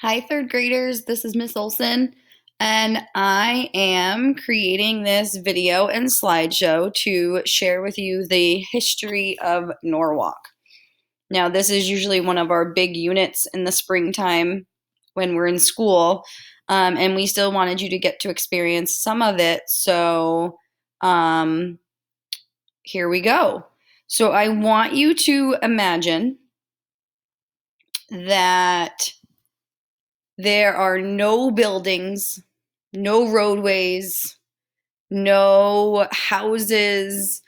Hi, third graders. This is Miss Olson, and I am creating this video and slideshow to share with you the history of Norwalk. Now, this is usually one of our big units in the springtime when we're in school, and we still wanted you to get to experience some of it. So, um, here we go. So, I want you to imagine that there are no buildings, no roadways, no houses,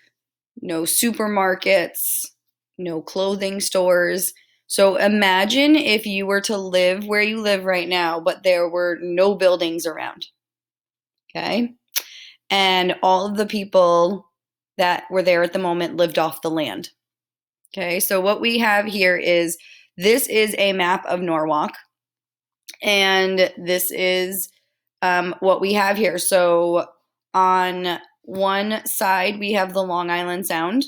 no supermarkets, no clothing stores. So imagine if you were to live where you live right now, but there were no buildings around, okay? And all of the people that were there at the moment lived off the land, okay? So what we have here is this is a map of Norwalk, and this is what we have here. So on one side, we have the Long Island Sound,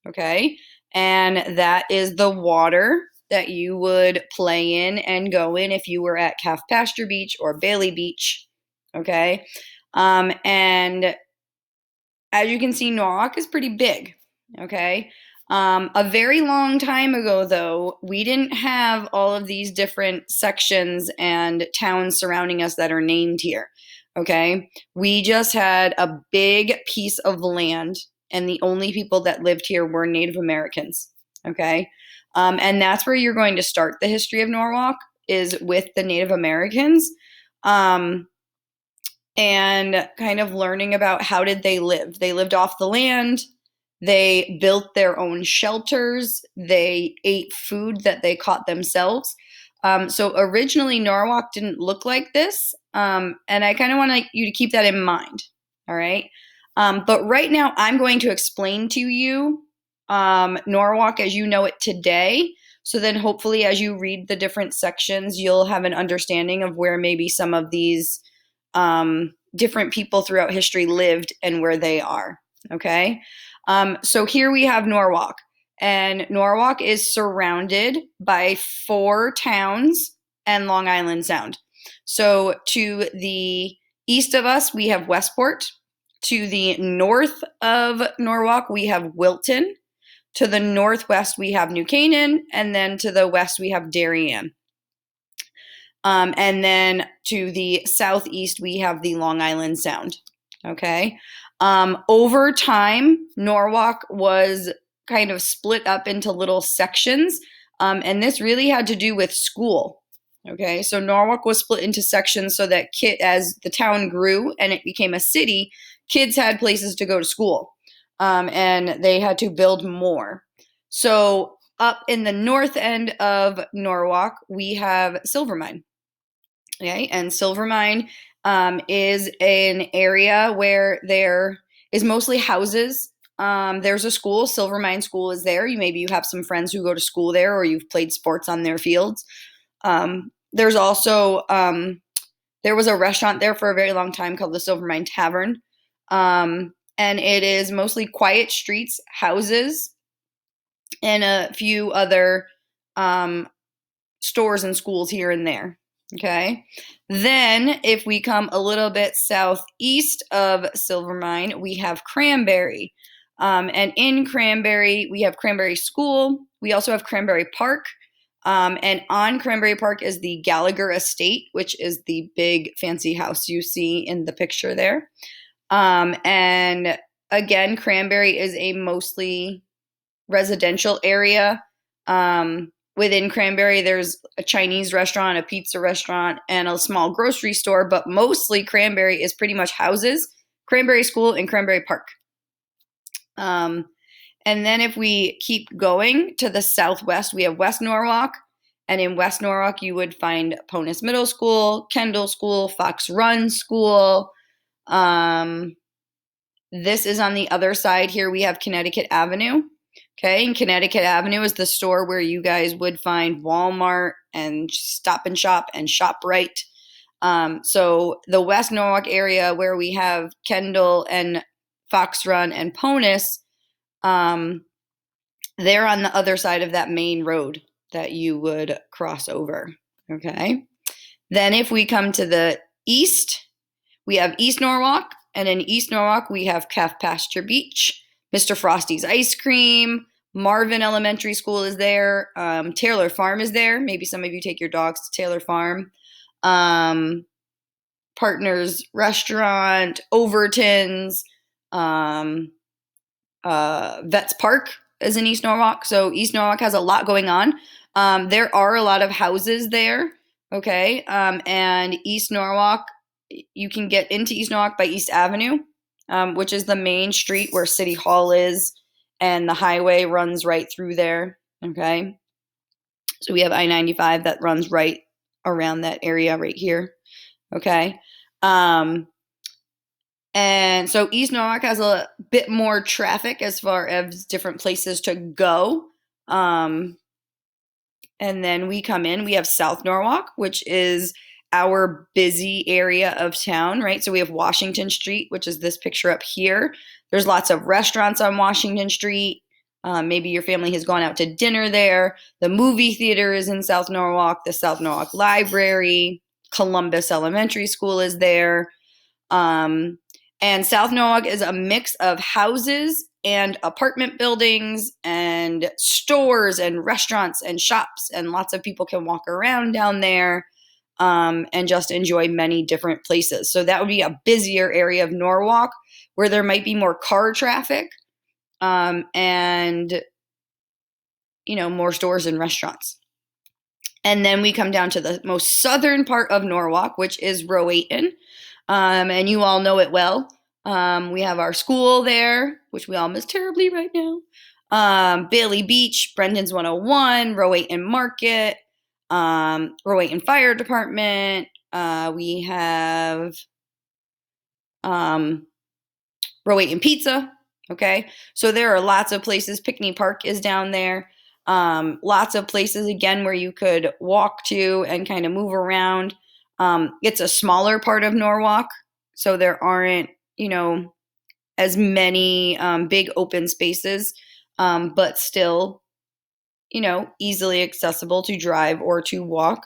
okay? And that is the water that you would play in and go in if you were at Calf Pasture Beach or Bailey Beach, okay? And as you can see, Norwalk is pretty big, okay? A very long time ago, though, we didn't have all of these different sections and towns surrounding us that are named here, okay? We just had a big piece of land, and the only people that lived here were Native Americans, okay? And that's where you're going to start the history of Norwalk, is with the Native Americans. And kind of learning about how did they live. They lived off the land. They built their own shelters. They ate food that they caught themselves. So originally, Norwalk didn't look like this, and I kind of want you to keep that in mind, all right? But right now, I'm going to explain to you Norwalk as you know it today. So then hopefully as you read the different sections, you'll have an understanding of where maybe some of these different people throughout history lived and where they are, okay? So here we have Norwalk, and Norwalk is surrounded by 4 towns and Long Island Sound. So to the east of us, we have Westport. To the north of Norwalk, we have Wilton. To the northwest, we have New Canaan, and then to the west, we have Darien. And then to the southeast, we have the Long Island Sound. Okay. Over time, Norwalk was kind of split up into little sections, and this really had to do with school. Okay, so Norwalk was split into sections so that as the town grew and it became a city, kids had places to go to school, and they had to build more. So up in the north end of Norwalk, we have Silvermine. Okay, and Silvermine is an area where there is mostly houses. There's a school, Silvermine School is there. Maybe you have some friends who go to school there, or you've played sports on their fields. There's also there was a restaurant there for a very long time called the Silvermine Tavern, and it is mostly quiet streets, houses, and a few other stores and schools here and there. Okay. Then, if we come a little bit southeast of Silvermine, we have Cranberry. And in Cranberry, we have Cranberry School. We also have Cranberry Park. And on Cranberry Park is the Gallagher Estate, which is the big fancy house you see in the picture there. And again, Cranberry is a mostly residential area. Within Cranberry, there's a Chinese restaurant, a pizza restaurant, and a small grocery store, but mostly Cranberry is pretty much houses, Cranberry School, and Cranberry Park. And then if we keep going to the southwest, we have West Norwalk, and in West Norwalk, you would find Ponus Middle School, Kendall School, Fox Run School. This is on the other side here. We have Connecticut Avenue. Okay, and Connecticut Avenue is the store where you guys would find Walmart and Stop and Shop and ShopRite. So the West Norwalk area where we have Kendall and Fox Run and Ponus, they're on the other side of that main road that you would cross over. Okay. Then if we come to the east, we have East Norwalk, and in East Norwalk, we have Calf Pasture Beach, Mr. Frosty's Ice Cream, Marvin Elementary School is there, Taylor Farm is there. Maybe some of you take your dogs to Taylor Farm. Partners Restaurant, Overton's, Vets Park is in East Norwalk. So East Norwalk has a lot going on. There are a lot of houses there. Okay. And East Norwalk, you can get into East Norwalk by East Avenue, which is the main street where City Hall is, and the highway runs right through there. Okay. So we have I-95 that runs right around that area right here. Okay. And so East Norwalk has a bit more traffic as far as different places to go. And then we come in, we have South Norwalk, which is our busy area of town, right? So we have Washington Street, which is this picture up here. There's lots of restaurants on Washington Street. Maybe your family has gone out to dinner there. The movie theater is in South Norwalk, the South Norwalk Library, Columbus Elementary School is there. And South Norwalk is a mix of houses and apartment buildings and stores and restaurants and shops, and lots of people can walk around down there and just enjoy many different places. So that would be a busier area of Norwalk where there might be more car traffic and, more stores and restaurants. And then we come down to the most southern part of Norwalk, which is Rowayton. And you all know it well. We have our school there, which we all miss terribly right now. Bailey Beach, Brendan's 101, Rowayton Market, Rowayton Fire Department. We have Rowayton Pizza. Okay, so there are lots of places. Pickney Park is down there. Lots of places, again, where you could walk to and kind of move around. It's a smaller part of Norwalk, so there aren't, as many big open spaces, but still, easily accessible to drive or to walk.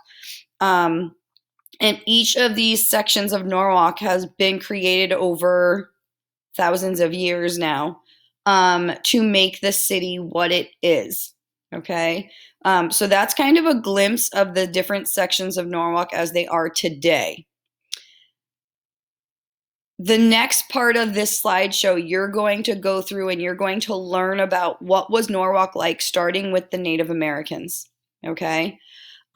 And each of these sections of Norwalk has been created over thousands of years now to make the city what it is. Okay. So that's kind of a glimpse of the different sections of Norwalk as they are today. The next part of this slideshow, you're going to go through and you're going to learn about what was Norwalk like, starting with the Native Americans. Okay.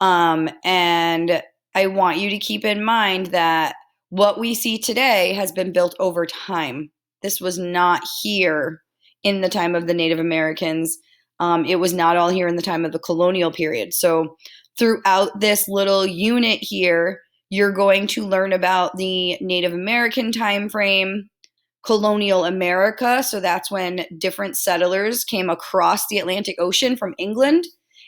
And I want you to keep in mind that what we see today has been built over time. This was not here in the time of the Native Americans. It was not all here in the time of the colonial period. So throughout this little unit here, you're going to learn about the Native American time frame, colonial America. So that's when different settlers came across the Atlantic Ocean from England,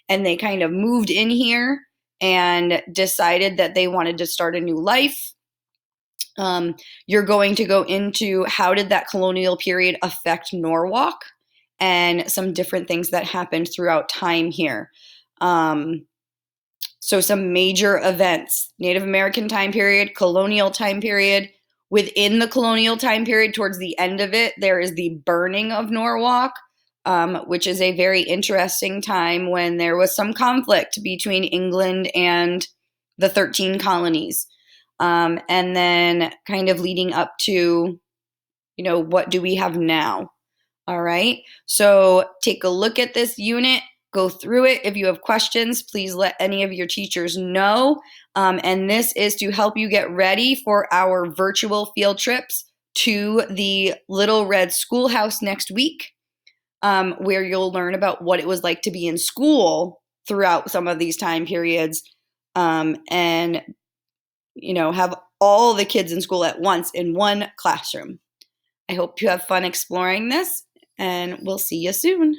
and they kind of moved in here and decided that they wanted to start a new life. You're going to go into how did that colonial period affect Norwalk and some different things that happened throughout time here. So some major events: Native American time period, colonial time period. Within the colonial time period, towards the end of it, there is the burning of Norwalk, which is a very interesting time when there was some conflict between England and the 13 colonies. And then kind of leading up to, what do we have now? All right. So take a look at this unit. Go through it. If you have questions, please let any of your teachers know. And this is to help you get ready for our virtual field trips to the Little Red Schoolhouse next week, where you'll learn about what it was like to be in school throughout some of these time periods, and have all the kids in school at once in one classroom. I hope you have fun exploring this, and we'll see you soon.